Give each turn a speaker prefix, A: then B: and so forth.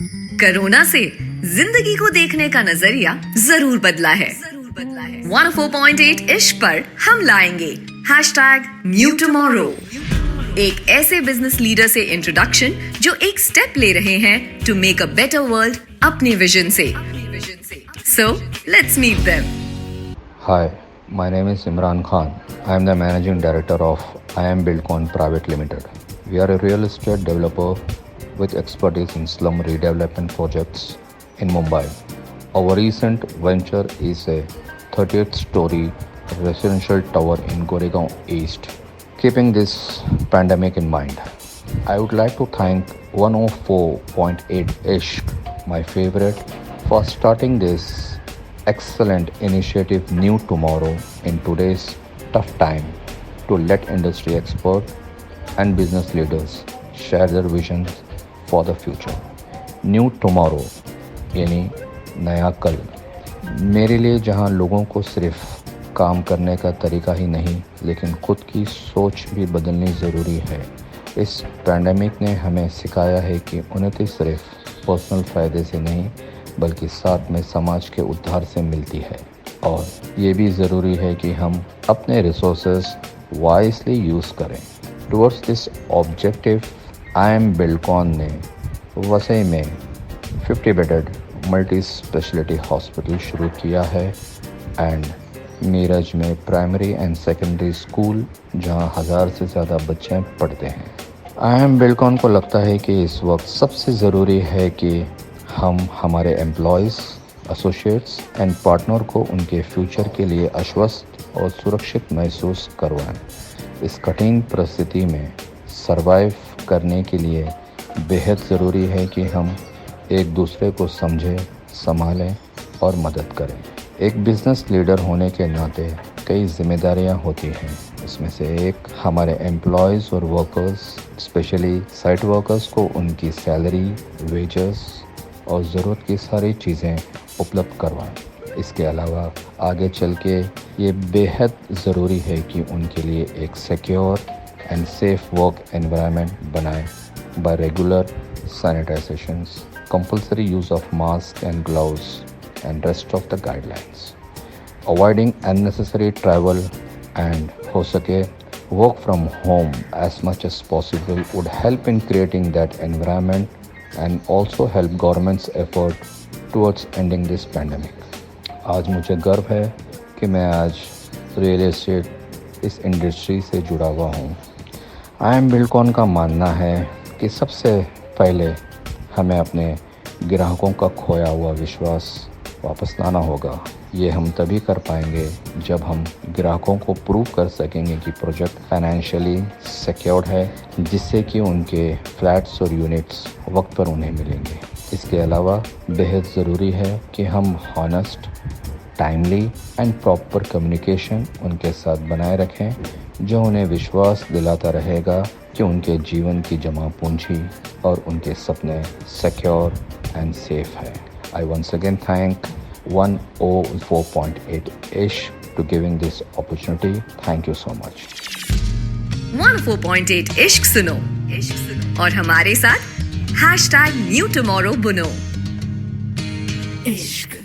A: Corona से जिंदगी को देखने का नजरिया जरूर बदला है। 104.8 इश्क पर हम लाएंगे #NewTomorrow, एक ऐसे बिजनेस लीडर से इंट्रोडक्शन जो एक स्टेप ले रहे हैं to make a better world अपने विजन से। So let's meet them.
B: Hi, my name is Imran Khan. I am the Managing Director of iamBuildCon Private Limited. We are a real estate developer with expertise in slum redevelopment projects in Mumbai. Our recent venture is a 38-story residential tower in Goregaon East. Keeping this pandemic in mind, I would like to thank 104.8 Ishq, my favorite, for starting this excellent initiative New Tomorrow in today's tough time to let industry experts and business leaders share their visions for the future. New Tomorrow यानी नया कल, मेरे लिए जहां लोगों को सिर्फ काम करने का तरीका ही नहीं लेकिन खुद की सोच भी बदलनी ज़रूरी है। इस पैंडेमिक ने हमें सिखाया है कि उन्नति सिर्फ पर्सनल फ़ायदे से नहीं बल्कि साथ में समाज के उद्धार से मिलती है। और ये भी ज़रूरी है कि हम अपने रिसोर्सेज वाइसली यूज़ करें। टुवर्ड्स दिस ऑब्जेक्टिव iamBuildCon ने वसई में 50 बेडेड मल्टी स्पेशलिटी हॉस्पिटल शुरू किया है एंड मीरज में प्राइमरी एंड सेकेंडरी स्कूल जहां 1000 से ज़्यादा बच्चे पढ़ते हैं। iamBuildCon को लगता है कि इस वक्त सबसे ज़रूरी है कि हम हमारे एम्प्लॉयज़, एसोसिएट्स एंड पार्टनर को उनके फ्यूचर के लिए आश्वस्त और सुरक्षित महसूस करवाएं। इस कठिन परिस्थिति में सरवाइव करने के लिए बेहद ज़रूरी है कि हम एक दूसरे को समझें, संभालें और मदद करें। एक बिज़नेस लीडर होने के नाते कई जिम्मेदारियां होती हैं। इसमें से एक हमारे एम्प्लॉयज़ और वर्कर्स, स्पेशली साइट वर्कर्स को उनकी सैलरी, वेजेस और ज़रूरत की सारी चीज़ें उपलब्ध करवाएं। इसके अलावा आगे चल के ये बेहद ज़रूरी है कि उनके लिए एक secure and safe work environment बनाएं by regular sanitizations, compulsory use of masks and gloves and rest of the guidelines. Avoiding unnecessary travel and हो सके work from home as much as possible would help in creating that environment and also help government's effort towards ending this pandemic. आज मुझे गर्व है कि मैं आज real estate इस इंडस्ट्री से जुड़ा हुआ हूँ। iamBuildCon का मानना है कि सबसे पहले हमें अपने ग्राहकों का खोया हुआ विश्वास वापस लाना होगा। ये हम तभी कर पाएंगे जब हम ग्राहकों को प्रूव कर सकेंगे कि प्रोजेक्ट फाइनेंशियली सिक्योर्ड है, जिससे कि उनके फ्लैट्स और यूनिट्स वक्त पर उन्हें मिलेंगे। इसके अलावा बेहद ज़रूरी है कि हम honest, timely and proper communication उनके साथ बनाए रखें, जो उन्हें विश्वास दिलाता रहेगा कि उनके जीवन की जमा पूंजी और उनके सपने सिक्योर एंड सेफ है। I once again thank 104.8 Ishq to giving this opportunity. Thank you so much.
A: 104.8 इश्क सुनो और हमारे साथ #NewTomorrow बुनो। इश्क